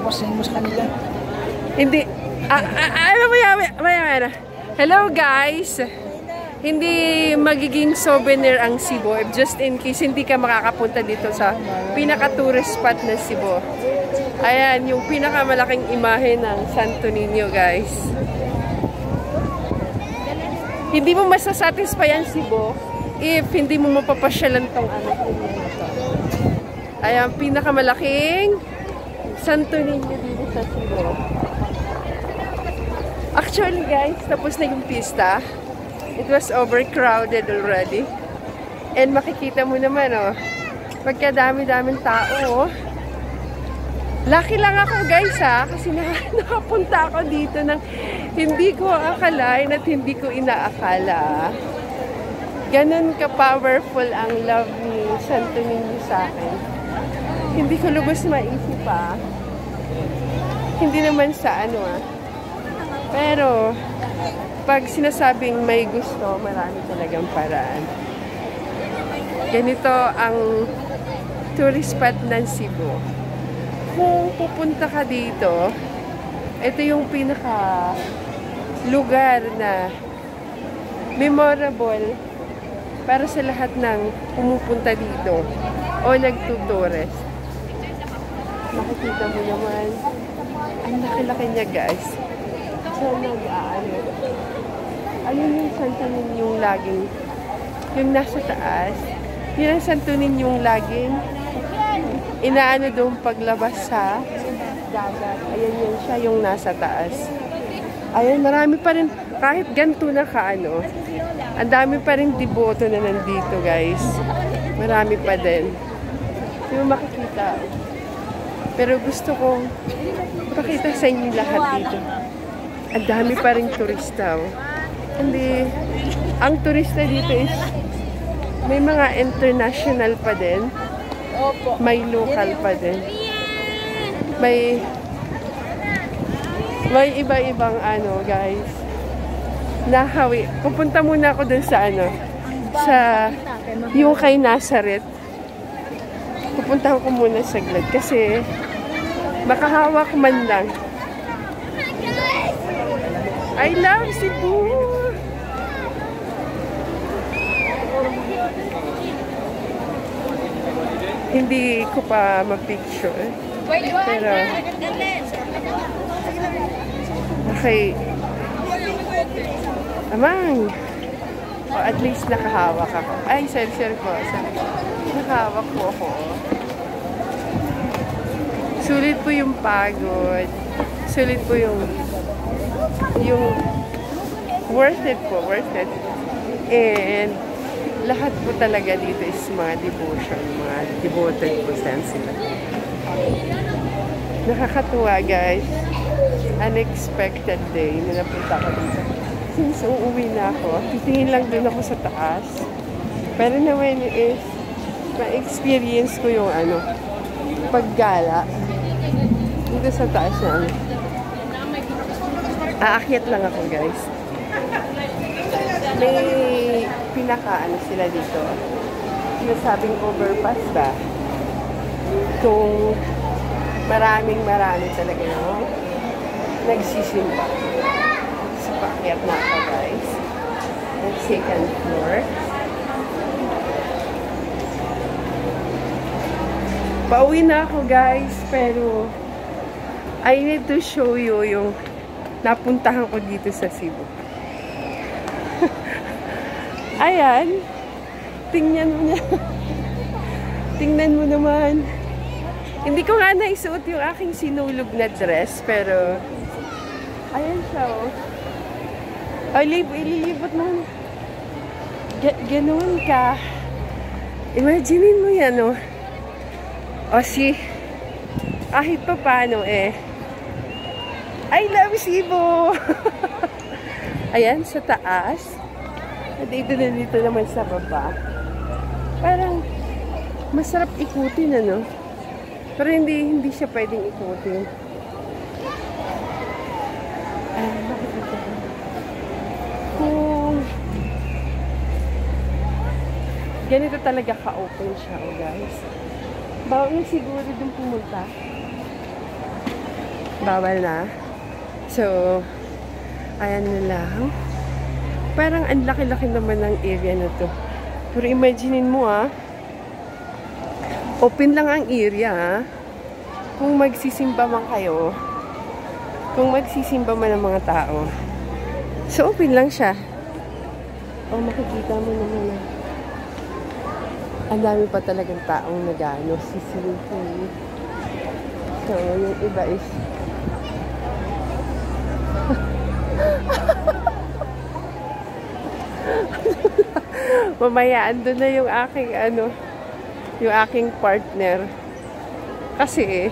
Tapos sabihin mo sa kanila. Hindi. Ano maya. Hello guys! Hindi magiging souvenir ang Cebu. Just in case hindi ka makakapunta dito sa pinaka-tourist spot na Cebu. Ayan, yung pinakamalaking imahe ng Santo Niño, guys. Hindi mo masasatisfy ang Cebu if hindi mo mapapasyalan tong ano. Ayan, pinakamalaking Santo Niño dito sa Cebu. Actually, guys, tapos na yung pista. It was overcrowded already. And makikita mo naman, oh, pagkadami-daming tao, oh. Lucky lang ako, guys, ha, kasi nakapunta ako dito ng hindi ko akalain at hindi ko inaakala. Ganun ka-powerful ang love ni Santo Niño sa akin. Hindi ko lubos maisip, pa. Hindi naman sa ano, pero pag sinasabing may gusto, marami talagang paraan. Ganito ang tourist spot ng Cebu. Kung pupunta ka dito, ito yung pinaka lugar na memorable para sa lahat ng pumupunta dito o nagtuturist. Makikita mo naman, ang laki-laki niya, guys. So, ayun yung Santo Ninyong laging, yung nasa taas, yun ang Santo Ninyong laging inaano doon paglabas sa dagat. Ayan yun siya, yung nasa taas. Ayan, marami pa rin, kahit ganito na kaano, ang dami pa rin deboto na nandito, guys. Marami pa din. Yung makikita. Pero gusto kong pakita sa inyo lahat dito. Ang dami pa rin turista. Hindi, ang turista dito is may mga international pa din. May local pa din. May iba-ibang ano, guys. Nahawi. Pupunta muna ako dun sa ano, sa yung kay Nazareth. Pupunta ko muna saglit kasi makahawak man lang. I love Cebu! Hindi ko pa ma-picture. Pero okay. Amang! O at least nakahawak ako. Ay, sorry po. Nakahawak po ako. Sulit po yung pagod. Sulit po yung worth it po. And lahat po talaga dito is mga devotion, mga devoted po sila. Nakakatuwa, guys. Unexpected day na napunta ko dito. Since uuwi na ako, titingin lang din ako sa taas. Pero naman is ma-experience ko yung ano, paggala dito sa taas na ano. Aakyat lang ako, guys. May pinaka-ano sila dito. Sinasabing overpass ba? Kung maraming talaga, no? Nagsisimba. So, paakyat na ako, guys. Ang second floor. Pauwi na ako, guys. Pero I need to show you yung napuntahan ko dito sa Cebu. Ayan. Tingnan mo niya. Tingnan mo naman. Hindi ko nga naisuot yung aking sinulog na dress, pero ayan siya, oh. Ay, ililibot mo. Ganoon ka. Imaginin mo yan, oh. O si, kahit pa paano, eh. I love Cebu! Ayan, sa taas. At dito naman sa baba. Parang masarap ikutin, ano? Pero hindi siya pwedeng ikutin. Kung ganito talaga ka-open siya, oh, guys. Bawal na siguro dun pumunta. Bawal na. So, ayan na lang. Parang ang laki-laki naman ng area na to. Pero imaginein mo open lang ang area kung magsisimba man kayo. Kung magsisimba man ang mga tao. So, open lang siya. Makikita mo naman ang dami pa talagang taong nag-ano, sisilipin. So, yung iba is mamaya, andun na yung aking yung aking partner. Kasi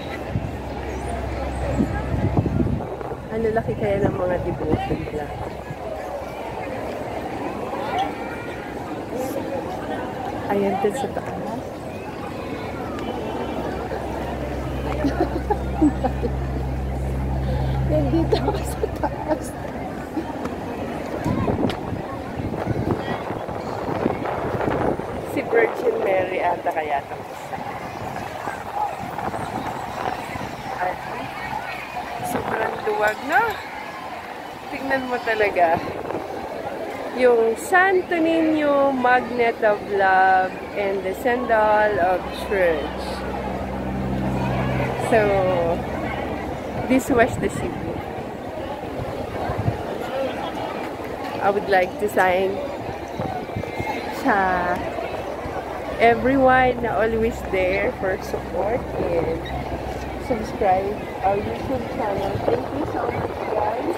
ano laki kaya ng mga devote nila. Ayan din sa taas. Nandito ako sa taas. Si Virgin Mary ata kaya itong isa. Ay, sobrang luwag na. Tingnan mo talaga. Yung Santo Niño, Magnet of Love, and the Sandal of Church. So, this was the city. I would like to thank everyone na always there for support and subscribe our YouTube channel. Thank you so much, guys.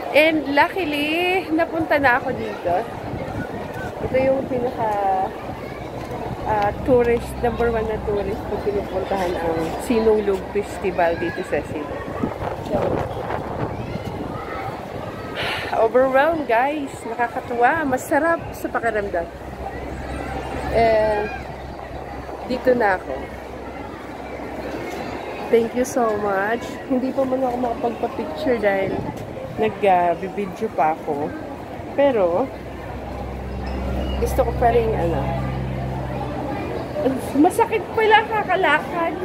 And luckily, napunta na ako dito. Ito yung pinaka tourist, number 1 na tourist kung pinupuntahan ang Sinulog Festival dito sa Cebu. So, overwhelmed guys. Nakakatuwa. Masarap sa pakiramdam. And dito na ako. Thank you so much. Hindi pa man ako makapagpa-picture dahil nag-video pa ako. Pero, gusto ko pa rin, masakit pala kakalakad.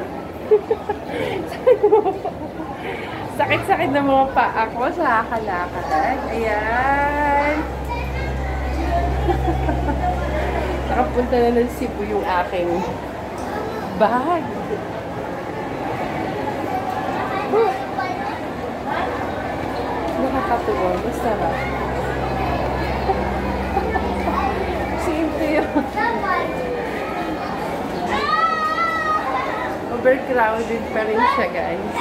Sakit-sakit na mga paa ko sa kakalakad. Ayan. Nakapunta na ng Cebu yung aking bag. Nakakatuwa. Masarap. Simple yun. Overcrowded pa rin siya, guys.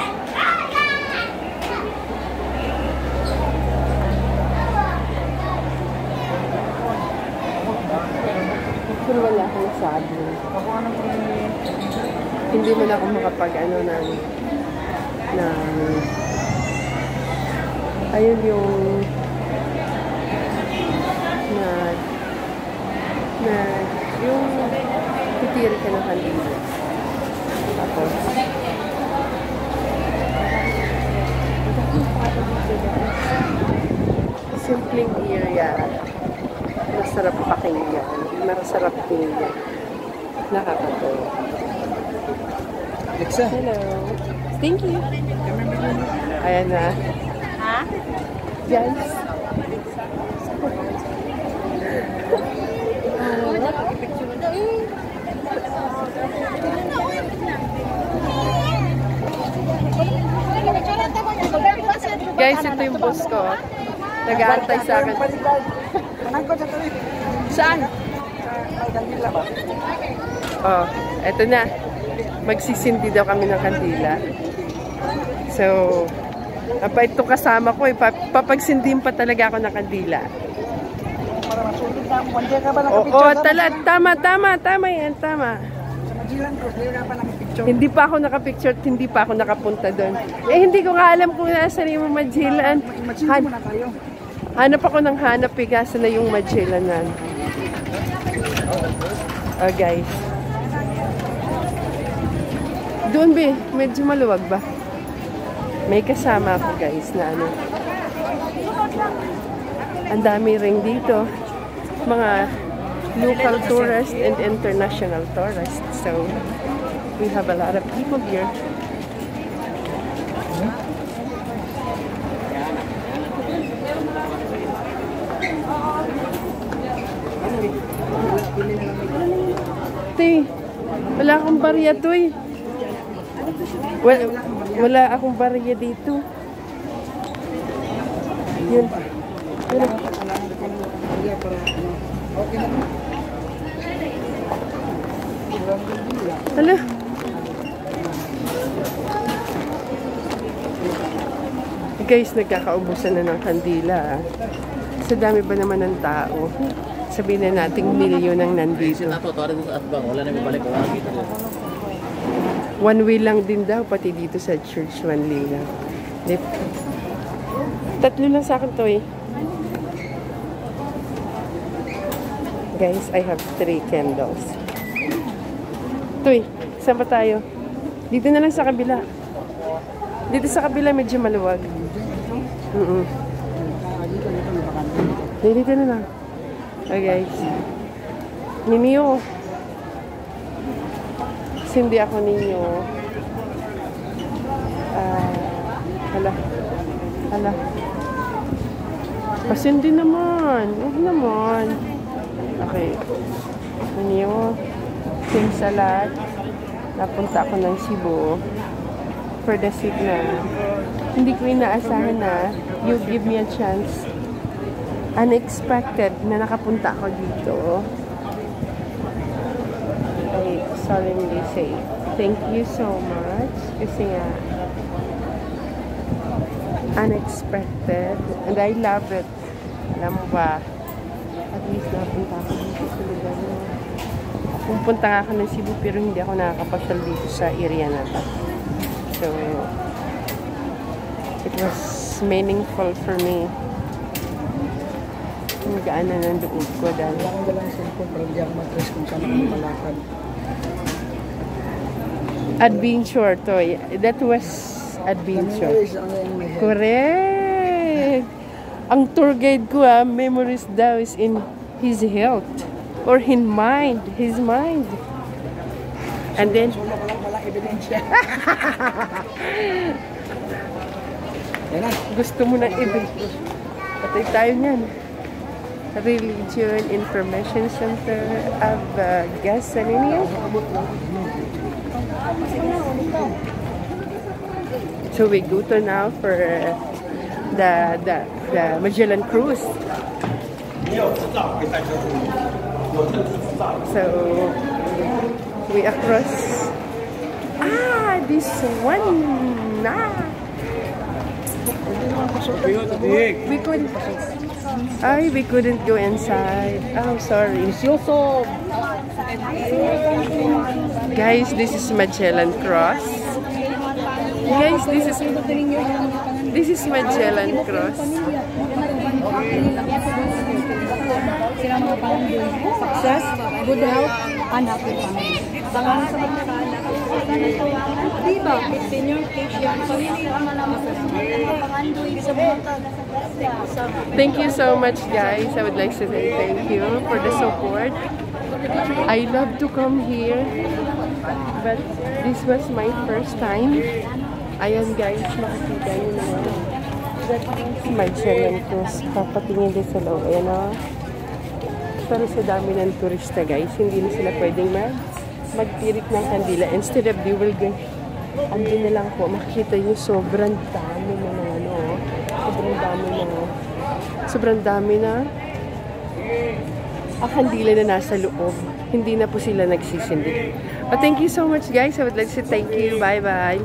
Pero wala akong nasabi. Hindi mo na ako makapag-ano na ayun yung yung titiri ka ng kandila. Tapos simpleng area. Masarap pakinggan. Masarap tingnan. Nakakatawa. Alexa. Hello. Thank you. Ayan na. Ha? Yes. Guys, ito yung boss ko. Nag-aantay sa akin. Saan? Oh, eto na. Magsisindi daw kami ng kandila. So, ito kasama ko eh. Papagsindihin pa talaga ako ng kandila. Oo, tama yan, tama. Hindi pa ako nakapicture at hindi pa ako nakapunta doon. Eh, hindi ko nga alam kung nasa na yung Magellan. Hanap ako ng hanap eh, kasi na yung Magellanan. Oh, guys. Doon be, medyo maluwag ba? May kasama ako guys na ang dami ring dito. Mga local tourists and international tourists. So, we have a lot of people here. Te, wala akong barya to eh. Wala akong barya dito. Yun. Yun. Hala. Guys, nagkakaubusan na ng kandila. Sa dami ba naman ng tao? Sabihin na nating milyon ang nandito. One way lang din daw, pati dito sa church, one way lang. Tatlo lang sa akin to eh. Guys, I have 3 candles. Toy, saan ba tayo? Dito na lang sa kabila. Dito sa kabila medyo maluwag. Dito na lang. Okay guys. Ninyo. Kasi hindi ako ninyo. Hala. Hala. Pasindi naman. Huwag naman. Okay. Ninyo. Thanks sa lahat. Napunta ako ng Cebu. For the sake na hindi ko inaasahan na you give me a chance. Unexpected na nakapunta ako dito. I solemnly say thank you so much kasi nga unexpected and I love it. Alam mo ba, at least napunta ako dito sa lugar na pupunta nga ako ng Cebu pero hindi ako nakakapasyal dito sa area na to. So it was meaningful for me. Magaan na ng loob ko dahil wala akong dalang cellphone para hindi ako mag-stress kung saan ako malakad. Adventure to. That was adventure. Correct. Ang tour guide ko memories daw is in his health or in mind, his mind. And then Walang ebidensya. gusto mo ng ebidensya. Patay tayo niyan. Religion Information Center of Gasaninian. So we go to now for the Magellan Cruise. So we across this one we couldn't go inside. Oh, sorry. Guys, this is Magellan Cross. Guys, this is Magellan Cross. Success, good health, and happy family. Pangalan sa mga anak. Diba? Senior Asian. Thank you so much, guys. I would like to say thank you for the support. I love to come here, but this was my first time. Ayan guys, makikita nyo naman. That is Magellan Cross. Papatingin din sa loob. Ayan o. Pero sa dami ng turista guys, hindi na sila pwedeng magtirik ng kandila. Instead of they will go, andun na lang po. Makikita nyo sobrang dami na sobrang dami na kandila na nasa loob. Hindi na po sila nagsisindi. But thank you so much guys. I would like to say thank you. Bye bye.